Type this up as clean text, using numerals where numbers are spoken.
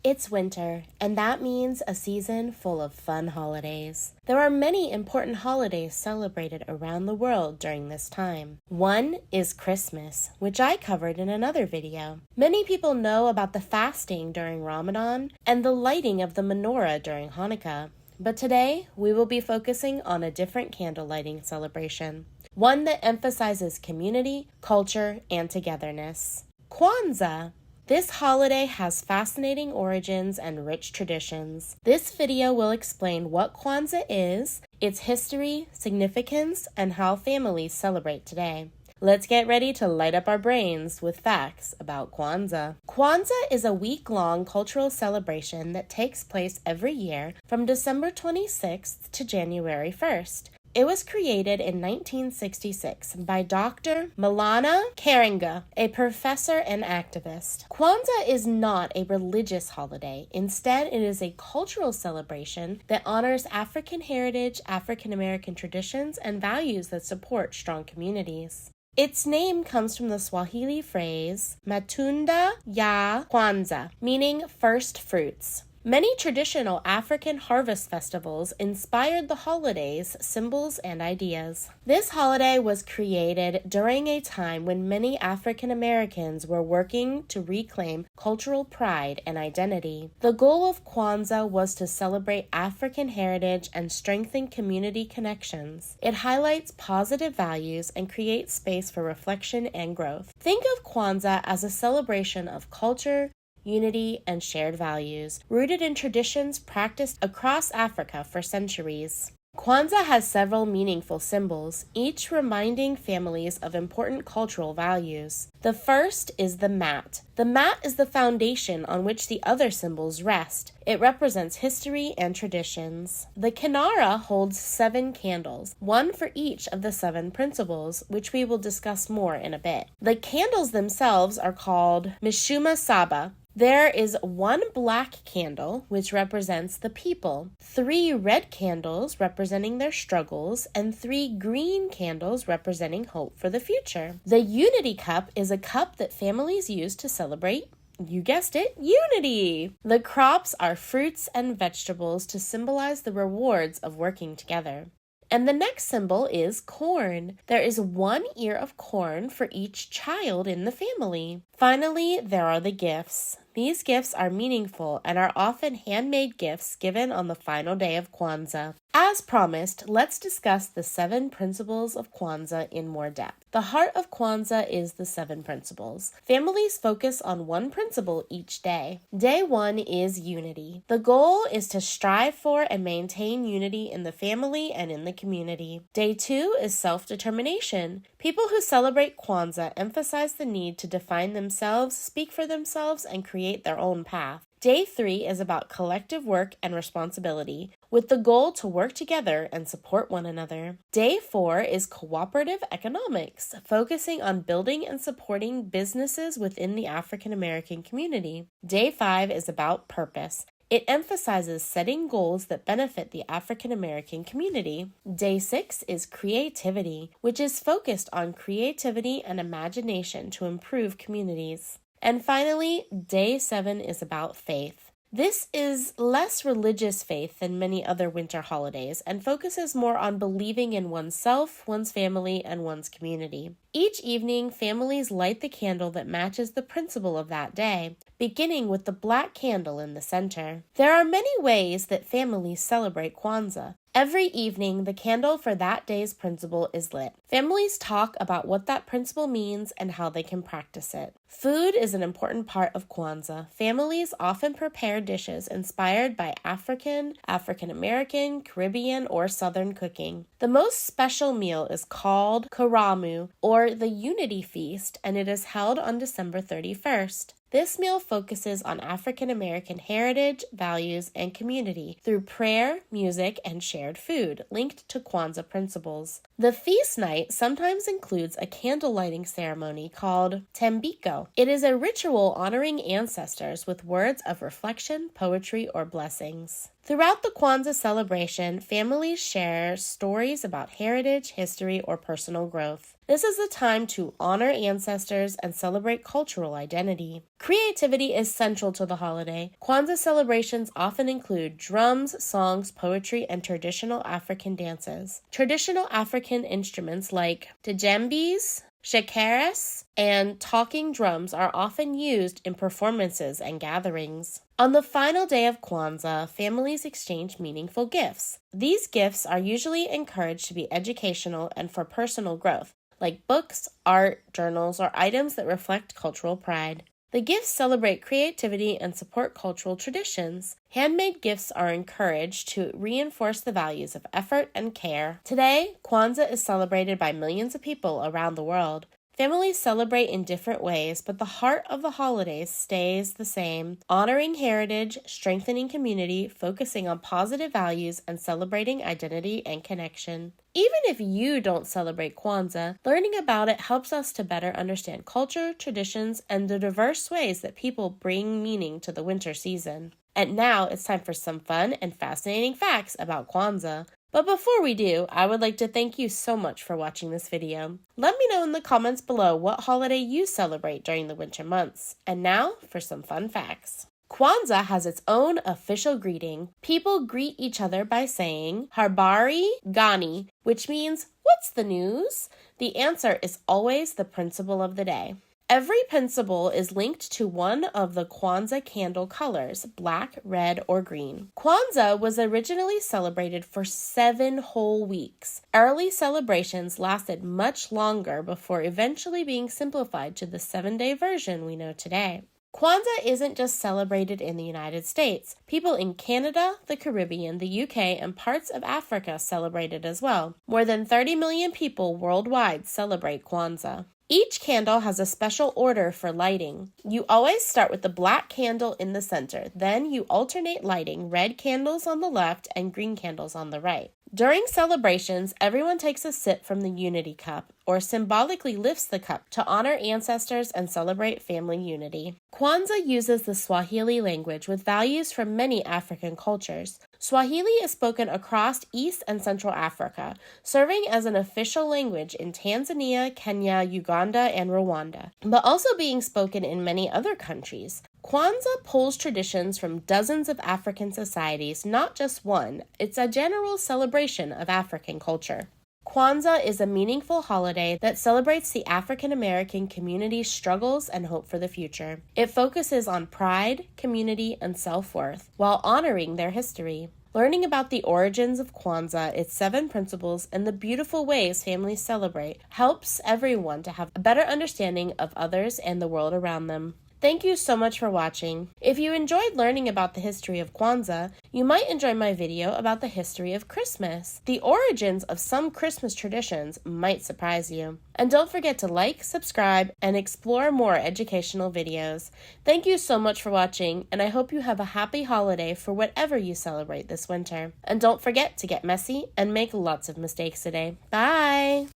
It's winter, and that means a season full of fun holidays. There are many important holidays celebrated around the world during this time. One is Christmas, which I covered in another video. Many people know about the fasting during Ramadan and the lighting of the menorah during Hanukkah. But today, we will be focusing on a different candle lighting celebration, one that emphasizes community, culture, and togetherness. Kwanzaa. This holiday has fascinating origins and rich traditions. This video will explain what Kwanzaa is, its history, significance, and how families celebrate today. Let's get ready to light up our brains with facts about Kwanzaa. Kwanzaa is a week-long cultural celebration that takes place every year from December 26th to January 1st. It was created in 1966 by Dr. Maulana Karenga, a professor and activist. Kwanzaa is not a religious holiday. Instead, it is a cultural celebration that honors African heritage, African American traditions, and values that support strong communities. Its name comes from the Swahili phrase, Matunda ya Kwanzaa, meaning first fruits. Many traditional African harvest festivals inspired the holiday's symbols and ideas. This holiday was created during a time when many African Americans were working to reclaim cultural pride and identity. The goal of Kwanzaa was to celebrate African heritage and strengthen community connections. It highlights positive values and creates space for reflection and growth. Think of Kwanzaa as a celebration of culture, unity, and shared values, rooted in traditions practiced across Africa for centuries. Kwanzaa has several meaningful symbols, each reminding families of important cultural values. The first is the mat. The mat is the foundation on which the other symbols rest. It represents history and traditions. The kinara holds 7 candles, one for each of the 7 principles, which we will discuss more in a bit. The candles themselves are called Nguzo Saba. There is 1 black candle, which represents the people, 3 red candles representing their struggles, and 3 green candles representing hope for the future. The unity cup is a cup that families use to celebrate, you guessed it, unity! The crops are fruits and vegetables to symbolize the rewards of working together. And the next symbol is corn. There is 1 ear of corn for each child in the family. Finally, there are the gifts. These gifts are meaningful and are often handmade gifts given on the final day of Kwanzaa. As promised, let's discuss the 7 principles of Kwanzaa in more depth. The heart of Kwanzaa is the 7 principles. Families focus on 1 principle each day. Day 1 is unity. The goal is to strive for and maintain unity in the family and in the community. Day 2 is self-determination. People who celebrate Kwanzaa emphasize the need to define themselves, speak for themselves, and create their own path. Day 3 is about collective work and responsibility, with the goal to work together and support one another. Day 4 is cooperative economics, focusing on building and supporting businesses within the African American community. Day 5 is about purpose. It emphasizes setting goals that benefit the African American community. Day 6 is creativity, which is focused on creativity and imagination to improve communities. And finally, Day 7 is about faith. This is less religious faith than many other winter holidays and focuses more on believing in oneself, one's family, and one's community. Each evening, families light the candle that matches the principle of that day, beginning with the black candle in the center. There are many ways that families celebrate Kwanzaa. Every evening, the candle for that day's principle is lit. Families talk about what that principle means and how they can practice it. Food is an important part of Kwanzaa. Families often prepare dishes inspired by African, African American, Caribbean, or Southern cooking. The most special meal is called Karamu, or the Unity Feast, and it is held on December 31st. This meal focuses on African American heritage, values, and community through prayer, music, and shared food, linked to Kwanzaa principles. The feast night sometimes includes a candle lighting ceremony called Tambiko, well. It is a ritual honoring ancestors with words of reflection, poetry, or blessings. Throughout the Kwanzaa celebration, families share stories about heritage, history, or personal growth. This is a time to honor ancestors and celebrate cultural identity. Creativity is central to the holiday. Kwanzaa celebrations often include drums, songs, poetry, and traditional African dances. Traditional African instruments like djembes, shekeres, and talking drums are often used in performances and gatherings. On the final day of Kwanzaa, families exchange meaningful gifts. These gifts are usually encouraged to be educational and for personal growth, like books, art, journals, or items that reflect cultural pride. The gifts celebrate creativity and support cultural traditions. Handmade gifts are encouraged to reinforce the values of effort and care. Today, Kwanzaa is celebrated by millions of people around the world. Families celebrate in different ways, but the heart of the holidays stays the same, honoring heritage, strengthening community, focusing on positive values, and celebrating identity and connection. Even if you don't celebrate Kwanzaa, learning about it helps us to better understand culture, traditions, and the diverse ways that people bring meaning to the winter season. And now it's time for some fun and fascinating facts about Kwanzaa. But before we do, I would like to thank you so much for watching this video. Let me know in the comments below what holiday you celebrate during the winter months. And now for some fun facts. Kwanzaa has its own official greeting. People greet each other by saying, Habari Gani, which means, what's the news? The answer is always the principle of the day. Every principle is linked to one of the Kwanzaa candle colors, black, red, or green. Kwanzaa was originally celebrated for 7 whole weeks. Early celebrations lasted much longer before eventually being simplified to the 7-day version we know today. Kwanzaa isn't just celebrated in the United States. People in Canada, the Caribbean, the UK, and parts of Africa celebrate it as well. More than 30 million people worldwide celebrate Kwanzaa. Each candle has a special order for lighting. You always start with the black candle in the center. Then you alternate lighting red candles on the left and green candles on the right. During celebrations, everyone takes a sip from the unity cup, or symbolically lifts the cup to honor ancestors and celebrate family unity. Kwanzaa uses the Swahili language with values from many African cultures. Swahili is spoken across East and Central Africa, serving as an official language in Tanzania, Kenya, Uganda, and Rwanda, but also being spoken in many other countries. Kwanzaa pulls traditions from dozens of African societies, not just one. It's a general celebration of African culture. Kwanzaa is a meaningful holiday that celebrates the African American community's struggles and hope for the future. It focuses on pride, community, and self-worth, while honoring their history. Learning about the origins of Kwanzaa, its 7 principles, and the beautiful ways families celebrate helps everyone to have a better understanding of others and the world around them. Thank you so much for watching. If you enjoyed learning about the history of Kwanzaa, you might enjoy my video about the history of Christmas. The origins of some Christmas traditions might surprise you. And don't forget to like, subscribe, and explore more educational videos. Thank you so much for watching, and I hope you have a happy holiday for whatever you celebrate this winter. And don't forget to get messy and make lots of mistakes today. Bye!